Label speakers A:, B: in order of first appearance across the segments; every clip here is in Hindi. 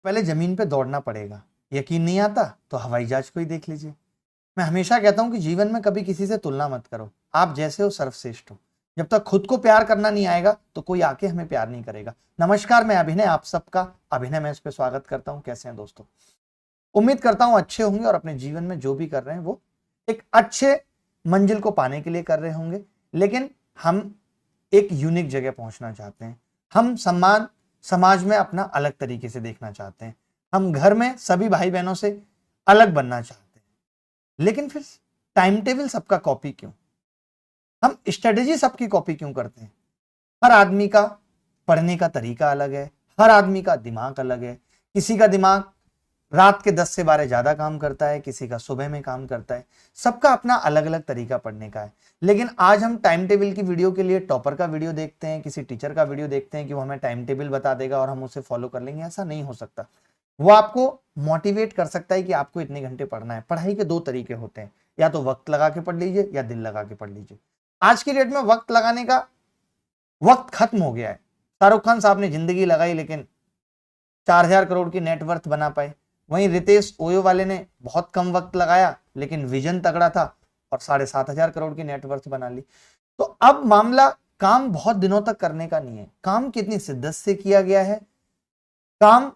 A: पहले जमीन पे दौड़ना पड़ेगा। यकीन नहीं आता तो हवाई जहाज को ही देख लीजिए। मैं हमेशा कहता हूं कि जीवन में कभी किसी से तुलना मत करो। आप जैसे हो सर्वश्रेष्ठ हो। जब तक खुद को प्यार करना नहीं आएगा तो कोई आके हमें प्यार नहीं करेगा। नमस्कार, मैं अभिनय, आप सबका अभिनय में इस पे स्वागत करता हूं। कैसे हैं दोस्तों? उम्मीद करता हूं अच्छे होंगे और अपने जीवन में जो भी कर रहे हैं वो एक अच्छे मंजिल को पाने के लिए कर रहे होंगे। लेकिन हम एक यूनिक जगह पहुंचना चाहते हैं। हम सम्मान समाज में अपना अलग तरीके से देखना चाहते हैं। हम घर में सभी भाई बहनों से अलग बनना चाहते हैं। लेकिन फिर टाइम टेबल सबका कॉपी क्यों? हम स्ट्रेटेजी सबकी कॉपी क्यों करते हैं? हर आदमी का पढ़ने का तरीका अलग है। हर आदमी का दिमाग अलग है। किसी का दिमाग रात के 10 से 12 ज्यादा काम करता है, किसी का सुबह में काम करता है। सबका अपना अलग अलग तरीका पढ़ने का है। लेकिन आज हम टाइम टेबल की वीडियो के लिए टॉपर का वीडियो देखते हैं, किसी टीचर का वीडियो देखते हैं कि वो हमें टाइम टेबल बता देगा और हम उसे फॉलो कर लेंगे। ऐसा नहीं हो सकता। वो आपको मोटिवेट कर सकता है कि आपको इतने घंटे पढ़ना है। पढ़ाई के दो तरीके होते हैं, या तो वक्त लगा के पढ़ लीजिए या दिल लगा के पढ़ लीजिए। आज की डेट में वक्त लगाने का वक्त खत्म हो गया है। शाहरुख खान साहब ने जिंदगी लगाई लेकिन 4000 करोड़ की नेटवर्थ बना पाए। वहीं रितेश ओयो वाले ने बहुत कम वक्त लगाया लेकिन विजन तगड़ा था और 7500 करोड़ की नेटवर्थ बना ली। तो अब मामला काम बहुत दिनों तक करने का नहीं है, काम कितनी शिद्दत से किया गया है, काम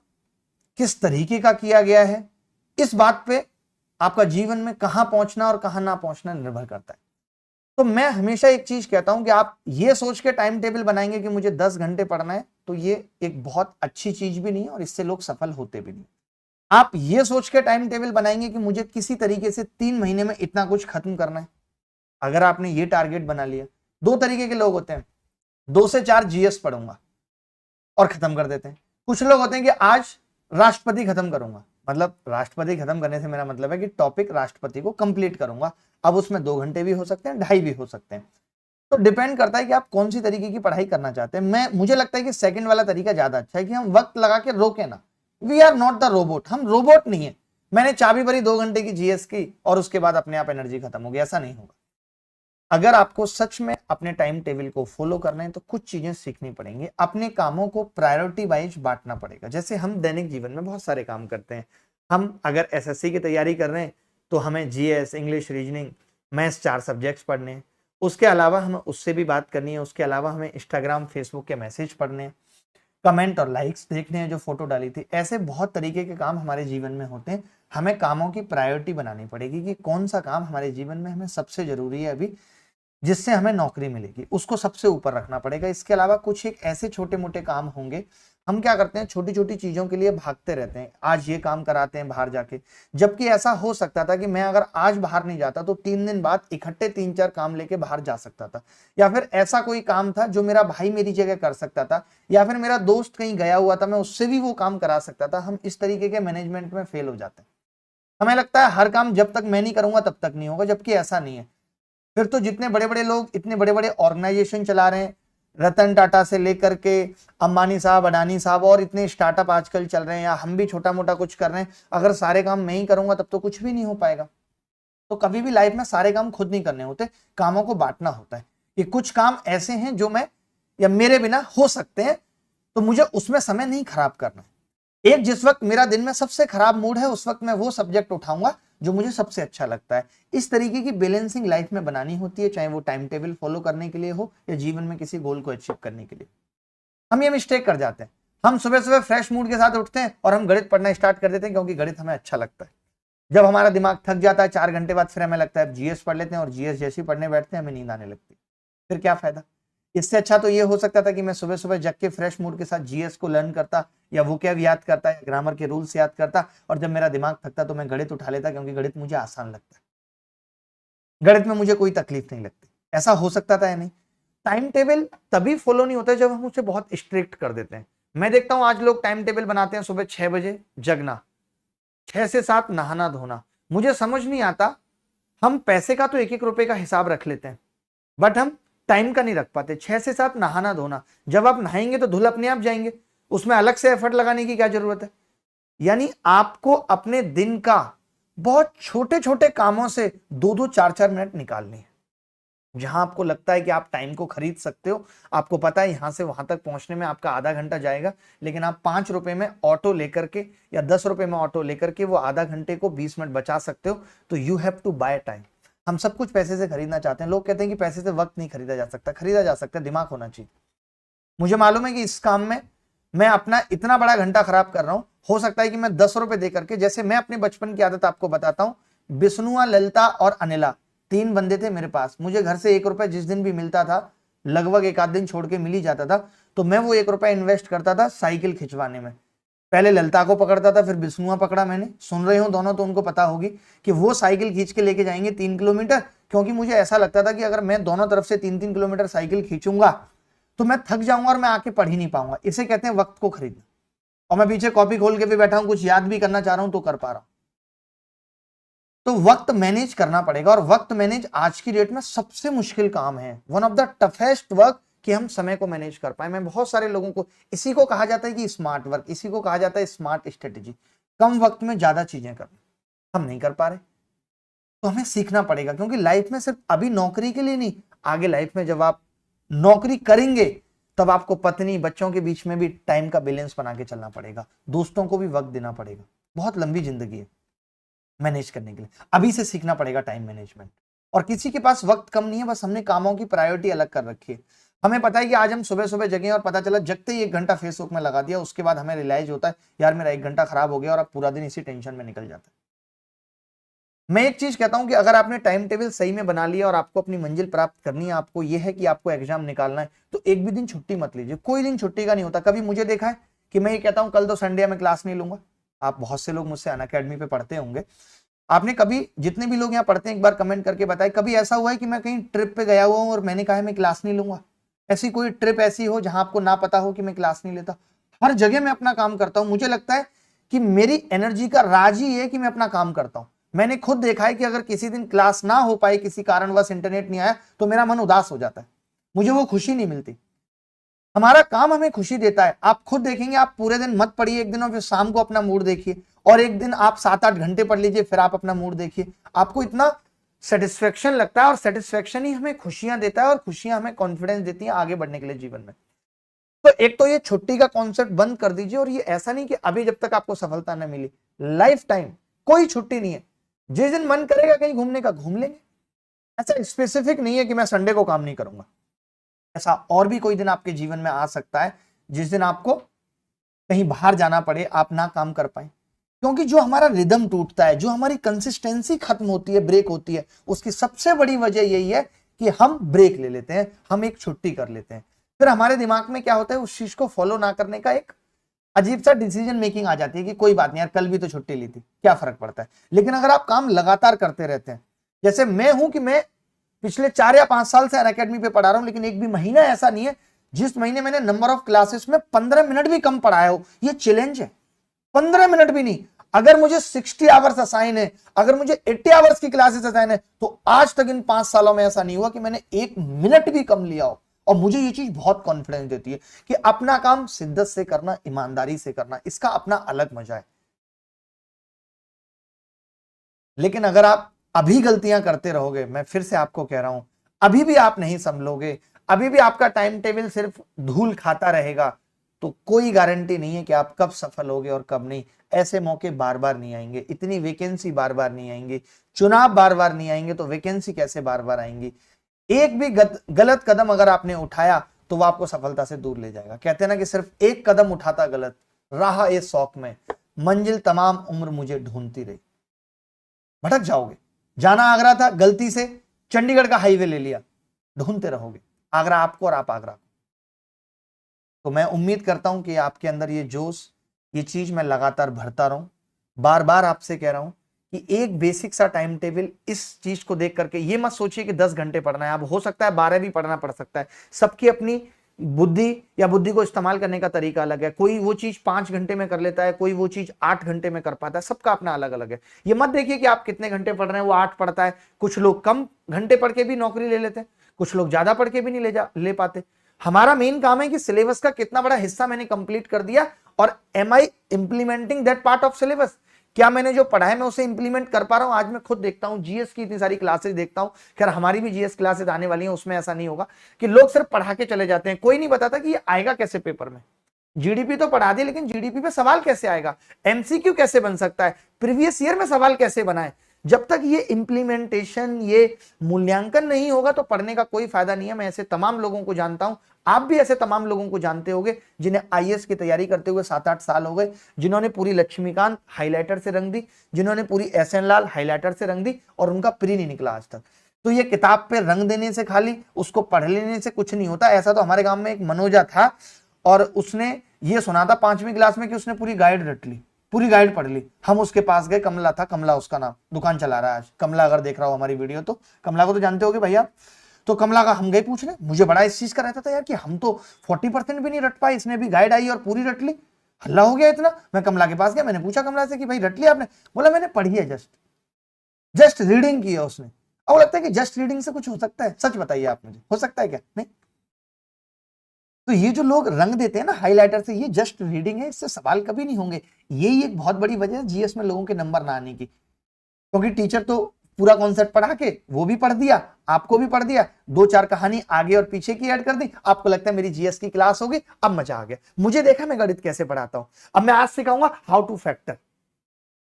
A: किस तरीके का किया गया है, इस बात पे आपका जीवन में कहां पहुंचना और कहां ना पहुंचना निर्भर करता है। तो मैं हमेशा एक चीज कहता हूं कि आप ये सोच के टाइम टेबल बनाएंगे कि मुझे 10 घंटे पढ़ना है, तो ये एक बहुत अच्छी चीज भी नहीं है और इससे लोग सफल होते भी नहीं। आप ये सोच के टाइम टेबल बनाएंगे कि मुझे किसी तरीके से 3 महीने में इतना कुछ खत्म करना है। अगर आपने ये टारगेट बना लिया, दो तरीके के लोग होते हैं। 2 से 4 जीएस पढ़ूंगा और खत्म कर देते हैं। कुछ लोग होते हैं कि आज राष्ट्रपति खत्म करूंगा, मतलब राष्ट्रपति खत्म करने से मेरा मतलब है कि टॉपिक राष्ट्रपति को कंप्लीट करूंगा। अब उसमें 2 घंटे भी हो सकते हैं, 2.5 भी हो सकते हैं। तो डिपेंड करता है कि आप कौन सी तरीके की पढ़ाई करना चाहते हैं। मुझे लगता है कि सेकंड वाला तरीका ज्यादा अच्छा है कि हम वक्त लगा के रोके ना। We are not the robot, हम रोबोट नहीं है। मैंने चाबी भरी 2 घंटे की जीएस की और उसके बाद अपने आप एनर्जी खत्म हो गई, ऐसा नहीं होगा। अगर आपको सच में अपने टाइम टेबल को फॉलो करना है तो कुछ चीजें सीखनी पड़ेंगी। अपने कामों को प्रायोरिटी वाइज बांटना पड़ेगा। जैसे हम दैनिक जीवन में बहुत सारे काम करते हैं। हम अगर एसएससी की तैयारी कर रहे हैं तो हमें GS, English, reasoning, maths 4 subjects पढ़ने हैं। उसके अलावा हमें उससे भी बात करनी है। उसके अलावा हमें इंस्टाग्राम, फेसबुक के मैसेज पढ़ने हैं, कमेंट और लाइक्स देखने हैं जो फोटो डाली थी। ऐसे बहुत तरीके के काम हमारे जीवन में होते हैं। हमें कामों की प्रायोरिटी बनानी पड़ेगी कि कौन सा काम हमारे जीवन में हमें सबसे जरूरी है अभी, जिससे हमें नौकरी मिलेगी, उसको सबसे ऊपर रखना पड़ेगा। इसके अलावा कुछ एक ऐसे छोटे मोटे काम होंगे, हम क्या करते हैं छोटी छोटी चीजों के लिए भागते रहते हैं। आज ये काम कराते हैं बाहर जाके, जबकि ऐसा हो सकता था कि मैं अगर आज बाहर नहीं जाता तो 3 दिन बाद इकट्ठे 3-4 काम लेके बाहर जा सकता था। या फिर ऐसा कोई काम था जो मेरा भाई मेरी जगह कर सकता था, या फिर मेरा दोस्त कहीं गया हुआ था, मैं उससे भी वो काम करा सकता था। हम इस तरीके के मैनेजमेंट में फेल हो जाते हैं। हमें लगता है हर काम जब तक मैं नहीं करूंगा तब तक नहीं होगा, जबकि ऐसा नहीं है। फिर तो जितने बड़े बड़े लोग इतने बड़े बड़े ऑर्गेनाइजेशन चला रहे हैं, रतन टाटा से लेकर के अंबानी साहब, अडानी साहब, और इतने स्टार्टअप आजकल चल रहे हैं, या हम भी छोटा मोटा कुछ कर रहे हैं, अगर सारे काम मैं ही करूंगा तब तो कुछ भी नहीं हो पाएगा। तो कभी भी लाइफ में सारे काम खुद नहीं करने होते, कामों को बांटना होता है कि कुछ काम ऐसे हैं जो मैं या मेरे बिना हो सकते हैं, तो मुझे उसमें समय नहीं खराब करना है। एक जिस वक्त मेरा दिन में सबसे खराब मूड है उस वक्त मैं वो सब्जेक्ट उठाऊंगा जो मुझे सबसे अच्छा लगता है। इस तरीके की बैलेंसिंग लाइफ में बनानी होती है, चाहे वो टाइम टेबल फॉलो करने के लिए हो या जीवन में किसी गोल को अचीव करने के लिए। हम ये मिस्टेक कर जाते हैं, हम सुबह सुबह फ्रेश मूड के साथ उठते हैं और हम गणित पढ़ना स्टार्ट कर देते हैं क्योंकि गणित हमें अच्छा लगता है। जब हमारा दिमाग थक जाता है 4 घंटे बाद, फिर हमें लगता है जीएस पढ़ लेते हैं, और जीएस जैसी पढ़ने बैठते हैं हमें नींद आने लगती है। फिर क्या फायदा? इससे अच्छा तो ये हो सकता था कि मैं सुबह सुबह जग के फ्रेश मूड के साथ जीएस को लर्न करता, या वोकैब याद करता, या ग्रामर के रूल्स याद करता, और जब मेरा दिमाग थकता तो मैं गणित उठा लेता, क्योंकि गणित मुझे आसान लगता है, गणित में मुझे कोई तकलीफ नहीं लगती। ऐसा हो सकता था या नहीं? टाइम टेबल तभी फॉलो नहीं होता जब हम उसे बहुत स्ट्रिक्ट कर देते हैं। मैं देखता हूं आज लोग टाइम टेबल बनाते हैं, सुबह 6 बजे जगना, 6 से 7 नहाना धोना। मुझे समझ नहीं आता, हम पैसे का तो 1-1 रुपए का हिसाब रख लेते हैं, बट हम टाइम का नहीं रख पाते। 6 से 7 नहाना धोना, जब आप नहाएंगे तो धुल अपने आप जाएंगे, उसमें अलग से एफर्ट लगाने की क्या जरूरत है? यानी आपको अपने दिन का बहुत छोटे छोटे कामों से 2-2, 4-4 मिनट निकालनी है। जहां आपको लगता है कि आप टाइम को खरीद सकते हो, आपको पता है यहां से वहां तक पहुंचने में आपका आधा घंटा जाएगा, लेकिन आप 5 रुपए में ऑटो लेकर के या 10 रुपए में ऑटो लेकर के वो आधा घंटे को 20 मिनट बचा सकते हो, तो you have to buy time. हम सब कुछ पैसे से खरीदना चाहते हैं। लोग कहते हैं कि पैसे से वक्त नहीं खरीदा जा सकता। खरीदा जा सकता है, दिमाग होना चाहिए। मुझे मालूम है कि इस काम में मैं अपना इतना बड़ा घंटा खराब कर रहा हूं, हो सकता है कि मैं 10 रुपए दे करके, जैसे मैं अपने बचपन की आदत आपको बताता हूं, बिस्नुआ, ललिता और अनिला 3 बंदे थे मेरे पास। मुझे घर से 1 रुपए जिस दिन भी मिलता था, लगभग एक आध दिन छोड़ के मिल ही जाता था, तो मैं वो 1 रुपया इन्वेस्ट करता था साइकिल खिंचवाने में। पहले ललिता को पकड़ता था, फिर बिस्नुआ पकड़ा मैंने। सुन रहे हो दोनों तो उनको पता होगी कि वो साइकिल खींच के लेके जाएंगे 3 किलोमीटर, क्योंकि मुझे ऐसा लगता था कि अगर मैं दोनों तरफ से 3-3 किलोमीटर साइकिल खींचूंगा तो मैं थक जाऊंगा और मैं आके पढ़ ही नहीं पाऊंगा। इसे कहते हैं वक्त को खरीदना। और मैं पीछे कॉपी खोल के भी बैठा हूं, कुछ याद भी करना चाह रहा हूं तो कर पा रहा हूं। तो वक्त मैनेज करना पड़ेगा, और वक्त मैनेज आज की डेट में सबसे मुश्किल काम है, one of the toughest work, कि हम समय को मैनेज कर पाए। मैं बहुत सारे लोगों को, इसी को कहा जाता है कि स्मार्ट वर्क, इसी को कहा जाता है स्मार्ट स्ट्रेटेजी, कम वक्त में ज्यादा चीजें करना। हम नहीं कर पा रहे, तो हमें सीखना पड़ेगा। क्योंकि लाइफ में सिर्फ अभी नौकरी के लिए नहीं, आगे लाइफ में जब आप नौकरी करेंगे तब आपको पत्नी बच्चों के बीच में भी टाइम का बैलेंस बना के चलना पड़ेगा, दोस्तों को भी वक्त देना पड़ेगा। बहुत लंबी जिंदगी है मैनेज करने के लिए, अभी से सीखना पड़ेगा टाइम मैनेजमेंट। और किसी के पास वक्त कम नहीं है, बस हमने कामों की प्रायोरिटी अलग कर रखी है। हमें पता है कि आज हम सुबह सुबह जगे और पता चला जगते ही 1 घंटा फेसबुक में लगा दिया, उसके बाद हमें रियलाइज होता है यार मेरा 1 घंटा खराब हो गया, और अब पूरा दिन इसी टेंशन में निकल जाता है। मैं एक चीज कहता हूं कि अगर आपने टाइम टेबल सही में बना लिया और आपको अपनी मंजिल प्राप्त करनी है, आपको यह है कि आपको एग्जाम निकालना है, तो एक भी दिन छुट्टी मत लीजिए। कोई दिन छुट्टी का नहीं होता। कभी मुझे देखा है कि मैं ये कहता हूं कल तो संडे है मैं क्लास नहीं लूंगा। आप बहुत से लोग मुझसे अनअकैडमी पे पढ़ते होंगे, आपने कभी, जितने भी लोग यहाँ पढ़ते हैं, एक बार कमेंट करके बताए कभी ऐसा हुआ है कि मैं कहीं ट्रिप पे गया हुआ हूं और मैंने कहा है मैं क्लास नहीं लूंगा। ऐसी कोई ट्रिप ऐसी हो जहां आपको ना पता हो कि मैं क्लास नहीं लेता। हर जगह मैं अपना काम करता हूं। मुझे लगता है कि मेरी एनर्जी का राज ही है कि मैं अपना काम करता हूं। मैंने खुद देखा है कि अगर किसी दिन क्लास ना हो पाए, किसी कारणवश इंटरनेट नहीं आया, तो मेरा मन उदास हो जाता है, मुझे वो खुशी नहीं मिलती। हमारा काम हमें खुशी देता है। आप खुद देखेंगे, आप पूरे दिन मत पढ़िए एक दिन और फिर शाम को अपना मूड देखिए, और एक दिन आप 7-8 घंटे पढ़ लीजिए फिर आप अपना मूड देखिए, आपको इतना सेटिस्फेक्शन लगता है। और सेटिस्फेक्शन ही हमें खुशियां देता है, और खुशियां हमें कॉन्फिडेंस देती हैं आगे बढ़ने के लिए जीवन में। तो एक तो ये छुट्टी का कॉन्सेप्ट बंद कर दीजिए। और ये ऐसा नहीं कि अभी जब तक आपको सफलता न मिली, लाइफ टाइम कोई छुट्टी नहीं है। जिस दिन मन करेगा कहीं घूमने का घूम लेंगे। ऐसा स्पेसिफिक नहीं है कि मैं संडे को काम नहीं करूंगा। ऐसा और भी कोई दिन आपके जीवन में आ सकता है जिस दिन आपको कहीं बाहर जाना पड़े, आप ना काम कर पाए। क्योंकि जो हमारा रिदम टूटता है, जो हमारी कंसिस्टेंसी खत्म होती है, ब्रेक होती है, उसकी सबसे बड़ी वजह यही है कि हम ब्रेक ले लेते हैं, हम एक छुट्टी कर लेते हैं। फिर हमारे दिमाग में क्या होता है, उस चीज को फॉलो ना करने का एक अजीब सा डिसीजन मेकिंग आ जाती है कि कोई बात नहीं यार, कल भी तो छुट्टी ली थी, क्या फर्क पड़ता है। लेकिन अगर आप काम लगातार करते रहते हैं, जैसे मैं हूं कि मैं पिछले 4 या 5 साल से अनअकैडमी पे पढ़ा रहा हूं, लेकिन एक भी महीना ऐसा नहीं है जिस महीने मैंने नंबर ऑफ क्लासेस में 15 मिनट भी कम पढ़ाया हो। ये चैलेंज है, 15 मिनट भी नहीं। अगर मुझे 60 आवर्स असाइन है, अगर मुझे 80 आवर्स की क्लासेस असाइन है, तो आज तक इन 5 सालों में ऐसा नहीं हुआ कि मैंने 1 मिनट भी कम लिया हो। और मुझे ये चीज बहुत कॉन्फिडेंस देती है कि अपना काम शिद्दत से करना, ईमानदारी से करना, इसका अपना अलग मजा है। लेकिन अगर आप अभी गलतियां करते रहोगे, मैं फिर से आपको कह रहा हूं, अभी भी आप नहीं संभलोगे, अभी भी आपका टाइम टेबल सिर्फ धूल खाता रहेगा, तो कोई गारंटी नहीं है कि आप कब सफल होगे और कब नहीं। ऐसे मौके बार बार नहीं आएंगे, इतनी वैकेंसी बार बार नहीं आएंगे, चुनाव बार बार नहीं आएंगे, तो वैकेंसी कैसे बार बार आएंगी। एक भी गलत कदम अगर आपने उठाया तो वो आपको सफलता से दूर ले जाएगा। कहते हैं ना कि सिर्फ एक कदम उठाता गलत, राह ए शौक में, मंजिल तमाम उम्र मुझे ढूंढती रही। भटक जाओगे। जाना आगरा था, गलती से चंडीगढ़ का हाईवे ले लिया, ढूंढते रहोगे आगरा आपको और आप आगरा को। तो मैं उम्मीद करता हूं कि आपके अंदर ये जोश, ये चीज मैं लगातार भरता रहूं। बार बार आपसे कह रहा हूं कि एक बेसिक सा टाइम टेबल, इस चीज को देख करके ये मत सोचिए कि 10 घंटे पढ़ना है। अब हो सकता है 12 भी पढ़ना पड़ सकता है। सबकी अपनी बुद्धि या बुद्धि को इस्तेमाल करने का तरीका अलग है। कोई वो चीज 5 घंटे में कर लेता है, कोई वो चीज 8 घंटे में कर पाता है। सबका अपना अलग अलग है। ये मत देखिए कि आप कितने घंटे पढ़ रहे हैं, वो 8 पढ़ता है। कुछ लोग कम घंटे पढ़ के भी नौकरी ले लेते हैं, कुछ लोग ज्यादा पढ़ के भी नहीं ले पाते। हमारा मेन काम है कि सिलेबस का कितना बड़ा हिस्सा मैंने कंप्लीट कर दिया, और am I implementing that part of syllabus. क्या मैंने जो पढ़ा है मैं उसे इंप्लीमेंट कर पा रहा हूं? आज मैं खुद देखता हूं, जीएस की इतनी सारी क्लासेस देखता हूं, खैर हमारी भी जीएस क्लासेस आने वाली हैं, उसमें ऐसा नहीं होगा कि लोग सिर्फ पढ़ा के चले जाते हैं, कोई नहीं बताता कि ये आएगा कैसे पेपर में। जीडीपी तो पढ़ा दी, लेकिन जीडीपी पे सवाल कैसे आएगा, एमसीक्यू कैसे बन सकता है, प्रीवियस ईयर में सवाल कैसे बनाए, जब तक ये इंप्लीमेंटेशन, ये मूल्यांकन नहीं होगा तो पढ़ने का कोई फायदा नहीं है। मैं ऐसे तमाम लोगों को जानता हूं, आप भी ऐसे तमाम लोगों को जानते होंगे जिन्हें आईएएस की तैयारी करते हुए 7-8 साल हो गए, जिन्होंने पूरी लक्ष्मीकांत हाईलाइटर से रंग दी, जिन्होंने पूरी एसएन लाल हाईलाइटर से रंग दी और उनका प्री नहीं निकला आज तक। तो ये किताब पे रंग देने से, खाली उसको पढ़ लेने से कुछ नहीं होता। ऐसा तो हमारे गांव में एक मनोजा था और उसने ये सुना था 5वीं क्लास में कि उसने पूरी गाइड रट ली, पूरी गाइड पढ़ ली। हम उसके पास गए, कमला था, कमला उसका नाम, दुकान चला रहा है आज। कमला अगर देख रहा हो हमारी वीडियो तो कमला को तो जानते होगे भैया। तो कमला का हम गए पूछने, मुझे बड़ा इस चीज का रहता था यार कि हम तो 40% भी नहीं रट पाए, इसने भी गाइड आई और पूरी रट ली, हल्ला हो गया इतना। मैं कमला के पास गया, मैंने पूछा कमला से कि भाई रट लिया आपने? बोला मैंने पढ़ी है, जस्ट रीडिंग की है उसने। अब लगता है कि जस्ट रीडिंग से कुछ हो सकता है? सच बताइए आप मुझे, हो सकता है क्या? नहीं। तो ये जो लोग रंग देते हैं ना हाइलाइटर से, ये जस्ट रीडिंग है, इससे सवाल कभी नहीं होंगे। यही एक बहुत बड़ी वजह है जीएस में लोगों के नंबर ना आने की, क्योंकि टीचर तो पूरा कॉन्सेप्ट पढ़ा के वो भी पढ़ दिया, आपको भी पढ़ दिया, 2-4 कहानी आगे और पीछे की ऐड कर दी, आपको लगता है मेरी जीएस की क्लास होगी, अब मजा आ गया। मुझे देखा मैं गणित कैसे पढ़ाता हूं, अब मैं आज सिखाऊंगा हाउ टू फैक्टर,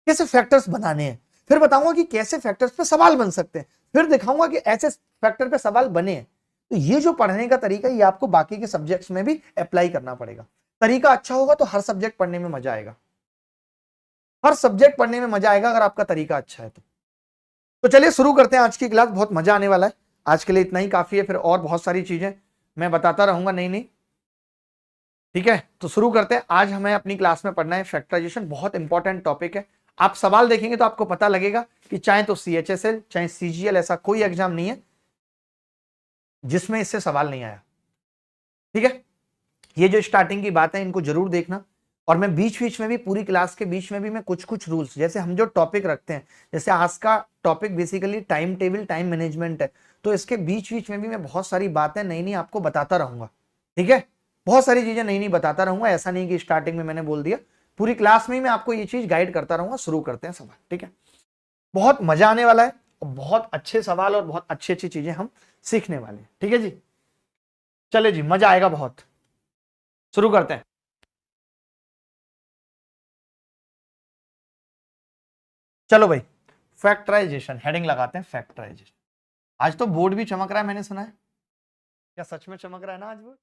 A: कैसे फैक्टर्स बनाने हैं, फिर बताऊंगा कि कैसे फैक्टर्स पे सवाल बन सकते हैं, फिर दिखाऊंगा कि ऐसे फैक्टर पे सवाल बने हैं। तो ये जो पढ़ने का तरीका है, ये आपको बाकी के सब्जेक्ट्स में भी अप्लाई करना पड़ेगा। तरीका अच्छा होगा तो हर सब्जेक्ट पढ़ने में मजा आएगा, हर सब्जेक्ट पढ़ने में मजा आएगा अगर आपका तरीका अच्छा है तो चलिए शुरू करते हैं आज की क्लास, बहुत मजा आने वाला है। आज के लिए इतना ही काफी है, फिर और बहुत सारी चीजें मैं बताता रहूंगा नई नई, ठीक है। तो शुरू करते हैं। आज हमें अपनी क्लास में पढ़ना है फैक्टराइजेशन, बहुत इंपॉर्टेंट टॉपिक है। आप सवाल देखेंगे तो आपको पता लगेगा कि चाहे तो सीएचएसएल चाहे सीजीएल, ऐसा कोई एग्जाम नहीं है जिसमें इससे सवाल नहीं आया, ठीक है। ये जो स्टार्टिंग की बात है इनको जरूर देखना, और मैं बीच बीच में भी, पूरी क्लास के बीच में भी मैं कुछ कुछ रूल्स, जैसे हम जो टॉपिक रखते हैं, जैसे आज का topic basically time table, time management है, तो इसके बीच बीच में भी मैं बहुत सारी बातें नई नई आपको बताता रहूंगा, ठीक है। बहुत सारी चीजें नई नई बताता रहूंगा, ऐसा नहीं कि स्टार्टिंग में मैंने बोल दिया, पूरी क्लास में ही मैं आपको ये चीज गाइड करता रहूंगा। शुरू करते हैं सवाल, ठीक है। बहुत मजा आने वाला है और बहुत अच्छे सवाल और बहुत अच्छी अच्छी चीजें हम सीखने वाले हैं, ठीक है जी। चले जी, मजा आएगा बहुत। शुरू करते हैं। चलो भाई, फैक्टराइजेशन हेडिंग लगाते हैं, फैक्टराइजेशन। आज तो बोर्ड भी चमक रहा है, मैंने सुना है। क्या सच में चमक रहा है ना आज बोर्ड?